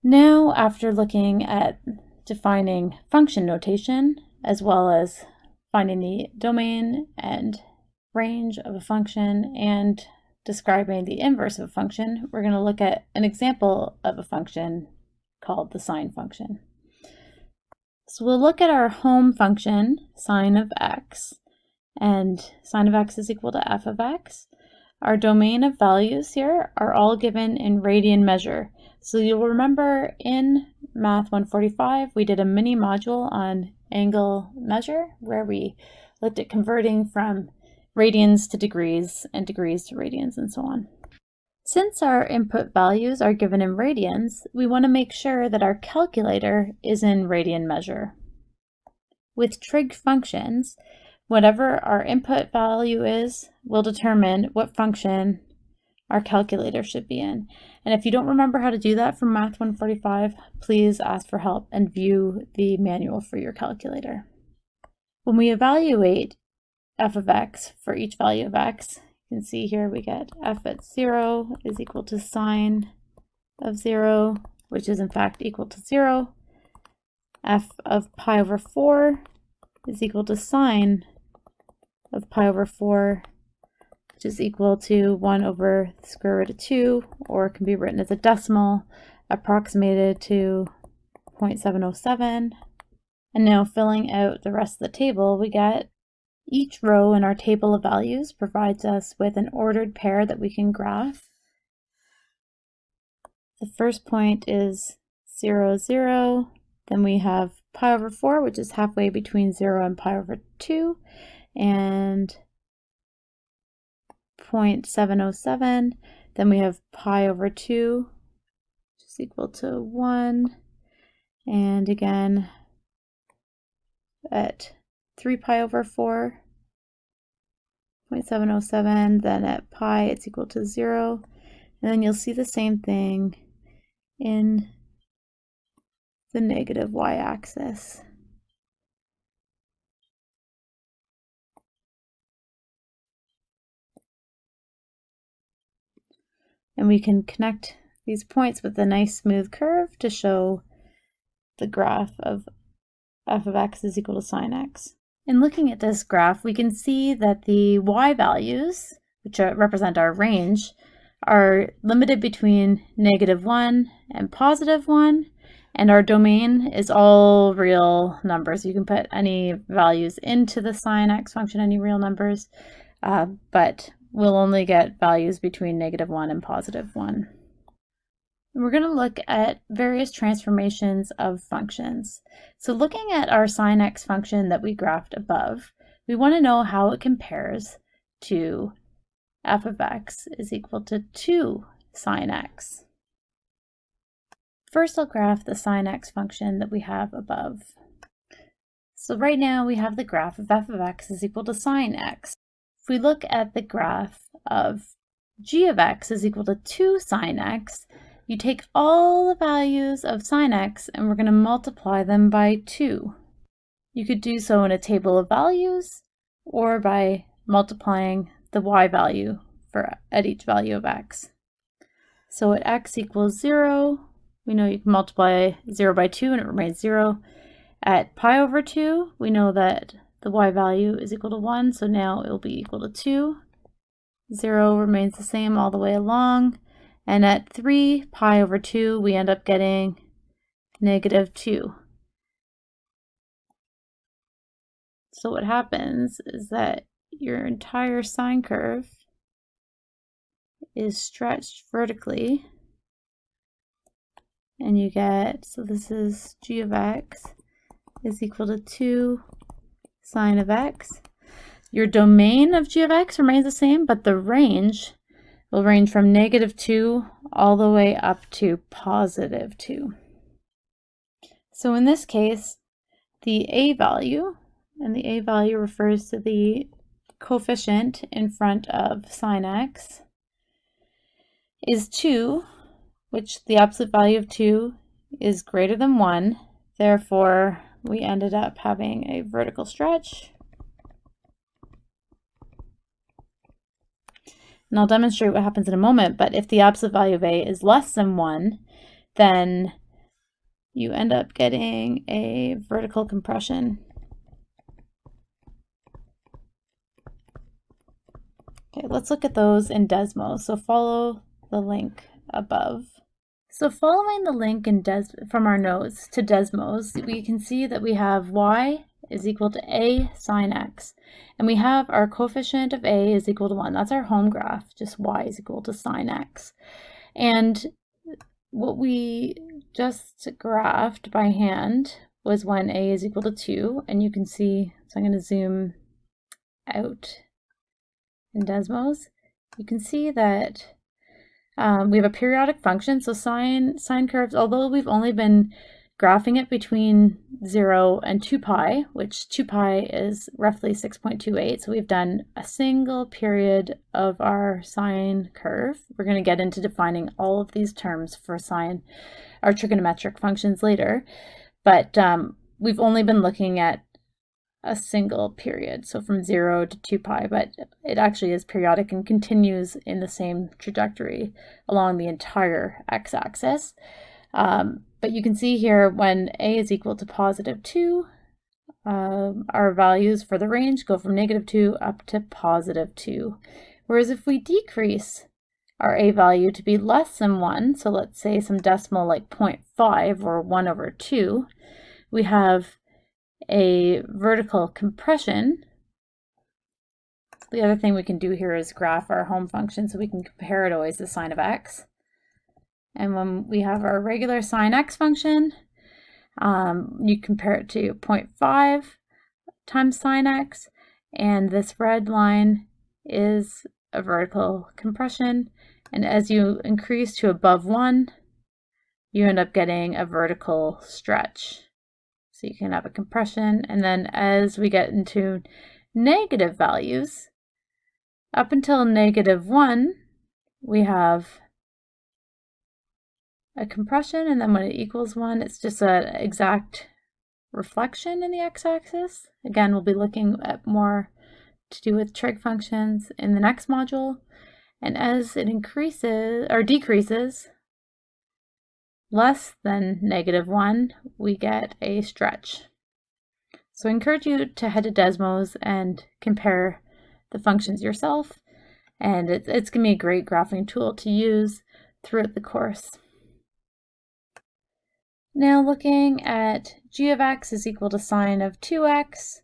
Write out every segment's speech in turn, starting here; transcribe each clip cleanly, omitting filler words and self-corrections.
Now, after looking at defining function notation, as well as finding the domain and range of a function and describing the inverse of a function, we're going to look at an example of a function called the sine function. So we'll look at our home function, sine of x, and sine of x is equal to f of x. Our domain of values here are all given in radian measure. So you'll remember in Math 145, we did a mini module on angle measure where we looked at converting from radians to degrees and degrees to radians and so on. Since our input values are given in radians, we want to make sure that our calculator is in radian measure. With trig functions, whatever our input value is will determine what function our calculator should be in. And if you don't remember how to do that from Math 145, please ask for help and view the manual for your calculator. When we evaluate f of x for each value of x, you can see here we get f at 0 is equal to sine of 0, which is in fact equal to 0. F of pi over 4 is equal to sine of pi over 4, which is equal to 1 over the square root of 2, or it can be written as a decimal, approximated to 0.707. And now filling out the rest of the table, we get each row in our table of values provides us with an ordered pair that we can graph. The first point is 0, 0. Then we have pi over 4, which is halfway between 0 and pi over 2. And 0.707. Then we have pi over 2, which is equal to 1. And again, at 3 pi over 4, 0.707, then at pi it's equal to 0, and then you'll see the same thing in the negative y-axis. And we can connect these points with a nice smooth curve to show the graph of f of x is equal to sine x. In looking at this graph, we can see that the y values, which represent our range, are limited between -1 and +1, and our domain is all real numbers. You can put any values into the sine x function, any real numbers, but we'll only get values between -1 and +1. We're going to look at various transformations of functions. So looking at our sine x function that we graphed above, we want to know how it compares to f of x is equal to 2 sine x. First, I'll graph the sine x function that we have above. So right now we have the graph of f of x is equal to sine x. If we look at the graph of g of x is equal to 2 sine x, you take all the values of sine x and we're going to multiply them by 2. You could do so in a table of values or by multiplying the y value at each value of x. So at x equals 0, we know you can multiply 0 by 2 and it remains 0. At pi over 2, we know that the y value is equal to 1, so now it will be equal to 2. 0 remains the same all the way along. And at 3 pi over 2, we end up getting -2. So what happens is that your entire sine curve is stretched vertically, and you get, so this is g of x is equal to 2 sine of x. Your domain of g of x remains the same, but the range will range from -2 all the way up to +2. So in this case, the a value, and the a value refers to the coefficient in front of sine x, is 2, which the absolute value of 2 is greater than 1. Therefore, we ended up having a vertical stretch. And I'll demonstrate what happens in a moment, but if the absolute value of a is less than 1, then you end up getting a vertical compression. Okay, let's look at those in Desmos. So follow the link above. So following the link from our notes to Desmos, we can see that we have y is equal to a sine x. And we have our coefficient of a is equal to 1. That's our home graph, just y is equal to sine x. And what we just graphed by hand was when a is equal to 2. And you can see, so I'm going to zoom out in Desmos. You can see that we have a periodic function, so sine curves, although we've only been graphing it between 0 and 2 pi, which 2 pi is roughly 6.28, so we've done a single period of our sine curve. We're going to get into defining all of these terms for sine, our trigonometric functions later, but we've only been looking at a single period, so from 0 to 2 pi, but it actually is periodic and continues in the same trajectory along the entire x-axis. But you can see here when a is equal to positive 2, our values for the range go from negative 2 up to positive 2. Whereas if we decrease our a value to be less than 1, so let's say some decimal like 0.5 or 1 over 2, we have a vertical compression. The other thing we can do here is graph our home function, so we can compare it always to sine of x. And when we have our regular sine x function, you compare it to 0.5 times sine x, and this red line is a vertical compression. And as you increase to above 1, you end up getting a vertical stretch. So you can have a compression, and then as we get into negative values, up until negative 1, we have a compression, and then when it equals 1, it's just an exact reflection in the x-axis. Again, we'll be looking at more to do with trig functions in the next module. And as it increases or decreases less than negative 1, we get a stretch. So I encourage you to head to Desmos and compare the functions yourself, and it's going to be a great graphing tool to use throughout the course. Now looking at g of x is equal to sine of 2x,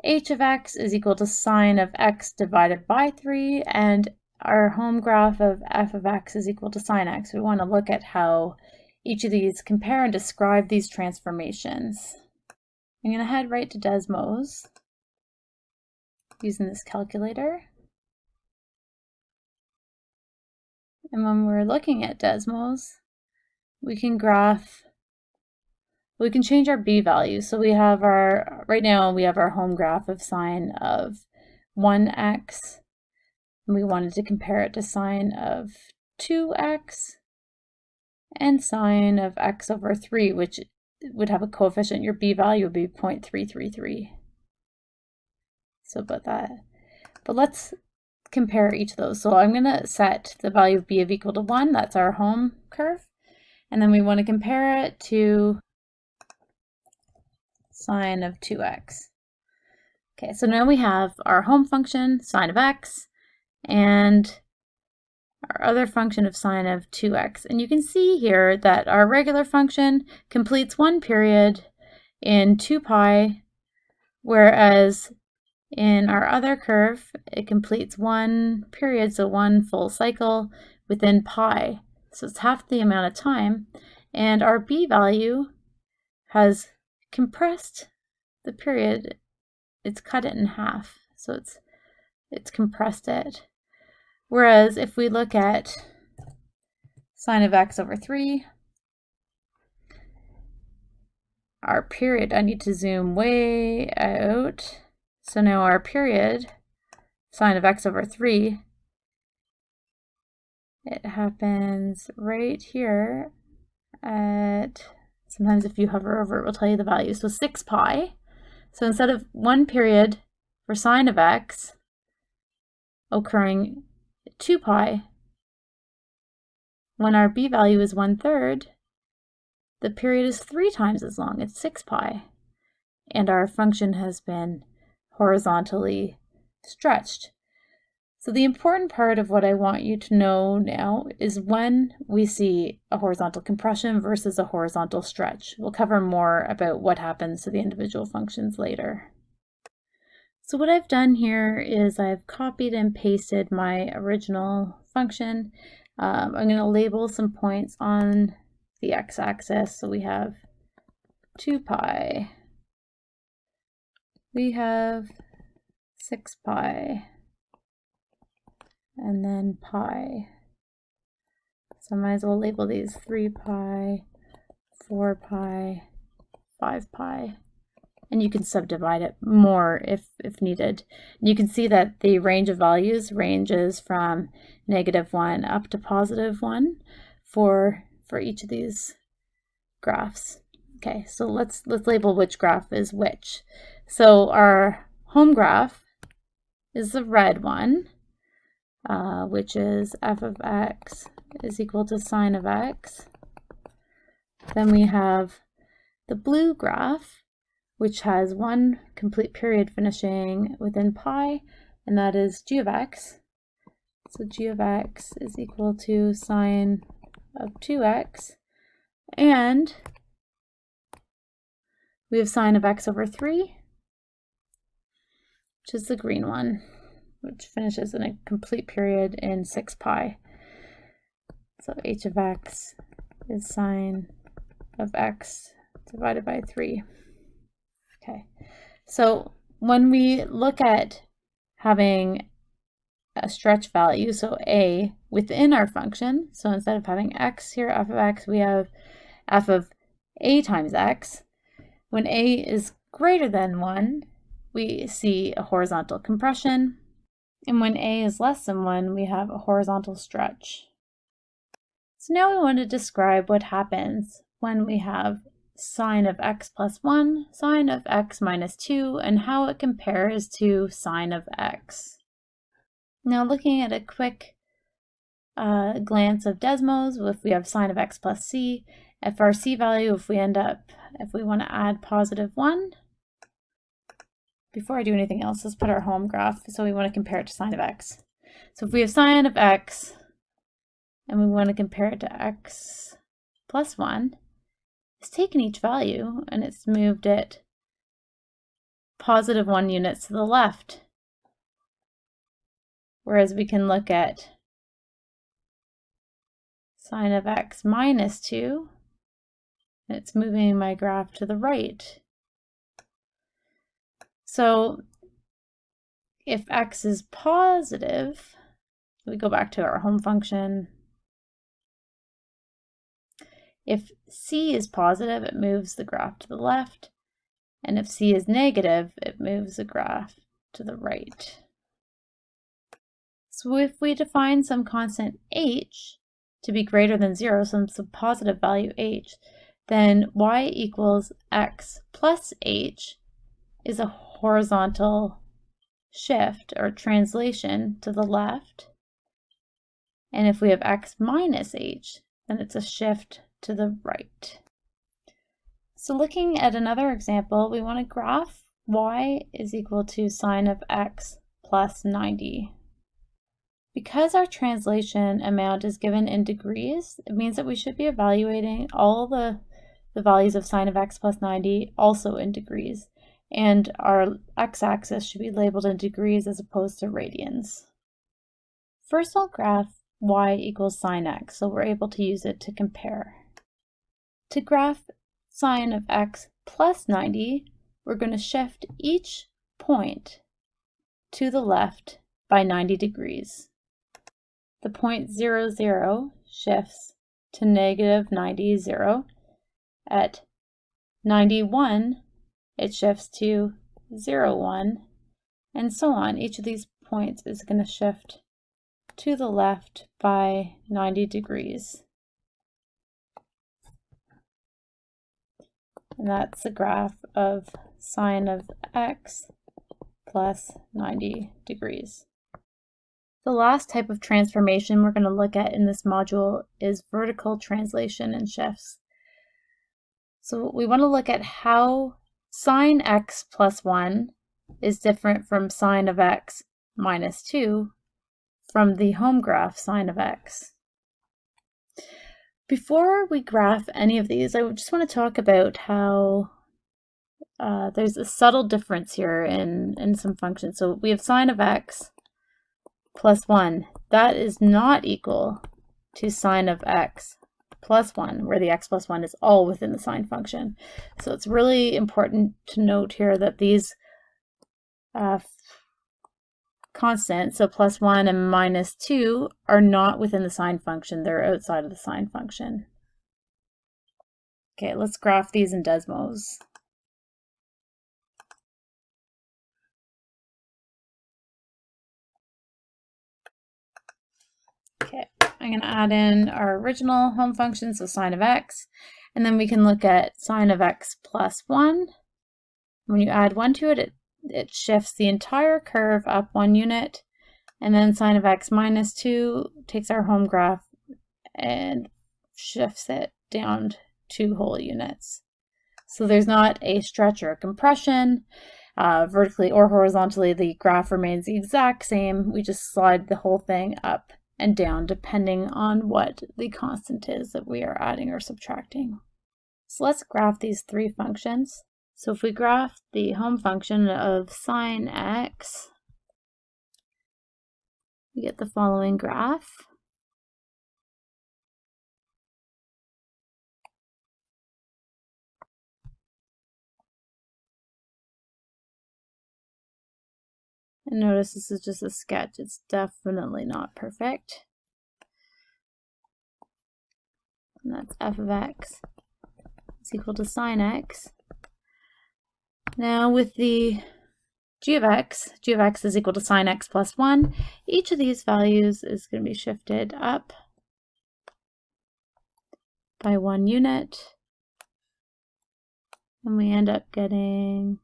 h of x is equal to sine of x divided by 3, and our home graph of f of x is equal to sine x. We want to look at how each of these compare and describe these transformations. I'm going to head right to Desmos using this calculator. And when we're looking at Desmos, we can change our b values. So we have right now we have our home graph of sine of 1x, and we wanted to compare it to sine of 2x and sine of x over 3, which would have a coefficient. Your b value would be 0.333. So about that. But let's compare each of those. So I'm going to set the value of b of equal to 1. That's our home curve. And then we want to compare it to sine of 2x. Okay, so now we have our home function, sine of x, and our other function of sine of 2x. And you can see here that our regular function completes one period in 2 pi, whereas in our other curve, it completes one period, so one full cycle within pi. So it's half the amount of time. And our b value has compressed the period. It's cut it in half. So it's compressed it. Whereas if we look at sine of x over 3, our period, I need to zoom way out. So now our period, sine of x over 3, it happens right here at, sometimes if you hover over it will tell you the value, so 6 pi. So instead of one period for sine of x occurring 2 pi, when our b value is 1/3, the period is 3 times as long, it's 6 pi, and our function has been horizontally stretched. So the important part of what I want you to know now is when we see a horizontal compression versus a horizontal stretch. We'll cover more about what happens to the individual functions later. So what I've done here is I've copied and pasted my original function. I'm going to label some points on the x-axis. So we have 2 pi. We have 6 pi. And then pi. So I might as well label these 3 pi, 4 pi, 5 pi. And you can subdivide it more if needed. You can see that the range of values ranges from -1 up to +1 for each of these graphs. Okay, so let's label which graph is which. So our home graph is the red one, which is f of x is equal to sine of x. Then we have the blue graph, which has one complete period finishing within pi, and that is g of x. So g of x is equal to sine of 2x, and we have sine of x over 3, which is the green one, which finishes in a complete period in 6 pi. So h of x is sine of x divided by 3. Okay, so when we look at having a stretch value, so a within our function, so instead of having x here, f of x, we have f of a times x. When a is greater than 1, we see a horizontal compression, and when a is less than 1, we have a horizontal stretch. So now we want to describe what happens when we have sine of x plus 1, sine of x minus 2, and how it compares to sine of x. Now looking at a quick glance of Desmos, if we have sine of x plus c, if our c value, if we want to add +1, before I do anything else, let's put our home graph. So we want to compare it to sine of x. So if we have sine of x and we want to compare it to x plus 1, it's taken each value and it's moved it +1 units to the left. Whereas we can look at sine of x minus 2, and it's moving my graph to the right. So if x is positive, we go back to our home function. If c is positive, it moves the graph to the left. And if c is negative, it moves the graph to the right. So if we define some constant h to be greater than 0, some positive value h, then y equals x plus h is a horizontal shift or translation to the left. And if we have x minus h, then it's a shift to the right. So looking at another example, we want to graph y is equal to sine of x plus 90. Because our translation amount is given in degrees, it means that we should be evaluating all the values of sine of x plus 90 also in degrees. And our x-axis should be labeled in degrees as opposed to radians. First, I'll graph y equals sine x, so we're able to use it to compare. To graph sine of x plus 90, we're going to shift each point to the left by 90 degrees. The point 0, 0 shifts to -90, 0. At 91, it shifts to 0, 1, and so on. Each of these points is going to shift to the left by 90 degrees. And that's the graph of sine of x plus 90 degrees. The last type of transformation we're going to look at in this module is vertical translation and shifts. So we want to look at how sine x plus 1 is different from sine of x minus 2 from the home graph sine of x. Before we graph any of these, I just want to talk about how there's a subtle difference here in some functions. So we have sine of x plus 1. That is not equal to sine of x plus 1, where the x plus 1 is all within the sine function. So it's really important to note here that these constants, so plus 1 and minus 2, are not within the sine function. They're outside of the sine function. Okay, let's graph these in Desmos. Okay, I'm going to add in our original home function, so sine of x, and then we can look at sine of x plus 1. When you add 1 to it, it shifts the entire curve up 1 unit, and then sine of x minus 2 takes our home graph and shifts it down 2 whole units. So there's not a stretch or a compression. Vertically or horizontally, the graph remains the exact same. We just slide the whole thing up and down depending on what the constant is that we are adding or subtracting. So let's graph these three functions. So if we graph the home function of sine x, we get the following graph. And notice this is just a sketch. It's definitely not perfect. And that's f of x is equal to sine x. Now with the g of x is equal to sine x plus 1. Each of these values is going to be shifted up by 1 unit. And we end up getting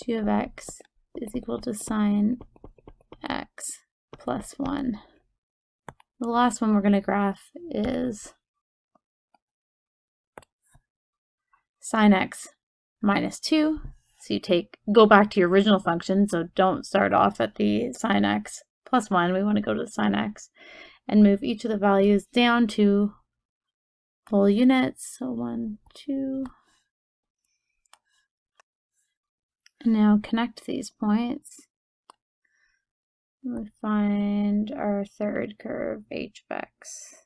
g of x is equal to sine x plus 1. The last one we're going to graph is sine x minus 2. So you go back to your original function, so don't start off at the sine x plus 1. We want to go to the sine x and move each of the values down to whole units. So 1, 2. And now connect these points. And we find our third curve, h of x.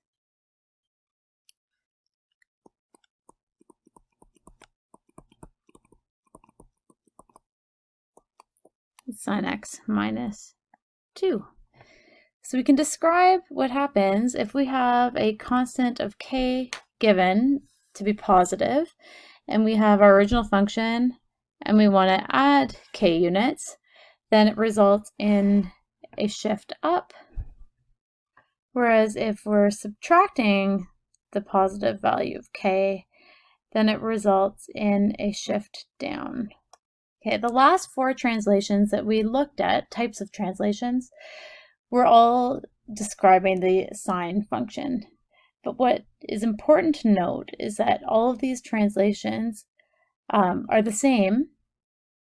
Sine x minus 2. So we can describe what happens if we have a constant of k given to be positive, and we have our original function, and we want to add k units, then it results in a shift up. Whereas if we're subtracting the positive value of k, then it results in a shift down. Okay, the last 4 translations that we looked at, types of translations, were all describing the sine function. But what is important to note is that all of these translations are the same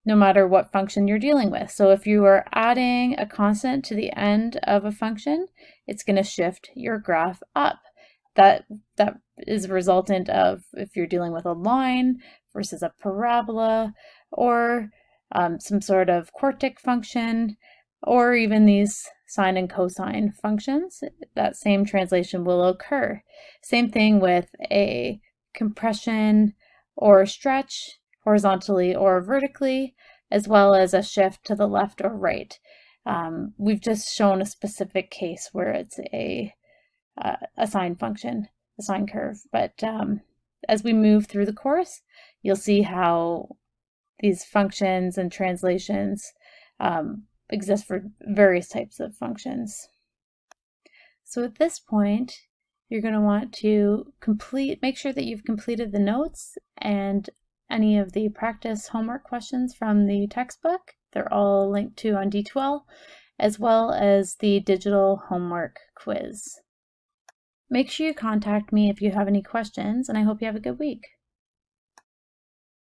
no matter what function you're dealing with. So if you are adding a constant to the end of a function, it's going to shift your graph up. That is a resultant of if you're dealing with a line versus a parabola, or some sort of quartic function, or even these sine and cosine functions. That same translation will occur. Same thing with a compression or stretch, horizontally or vertically, as well as a shift to the left or right. We've just shown a specific case where it's a sine function, a sine curve. But as we move through the course, you'll see how these functions and translations exist for various types of functions. So at this point, you're going to want to make sure that you've completed the notes and any of the practice homework questions from the textbook. They're all linked to on D2L. as well as the digital homework quiz. Make sure you contact me if you have any questions, and I hope you have a good week.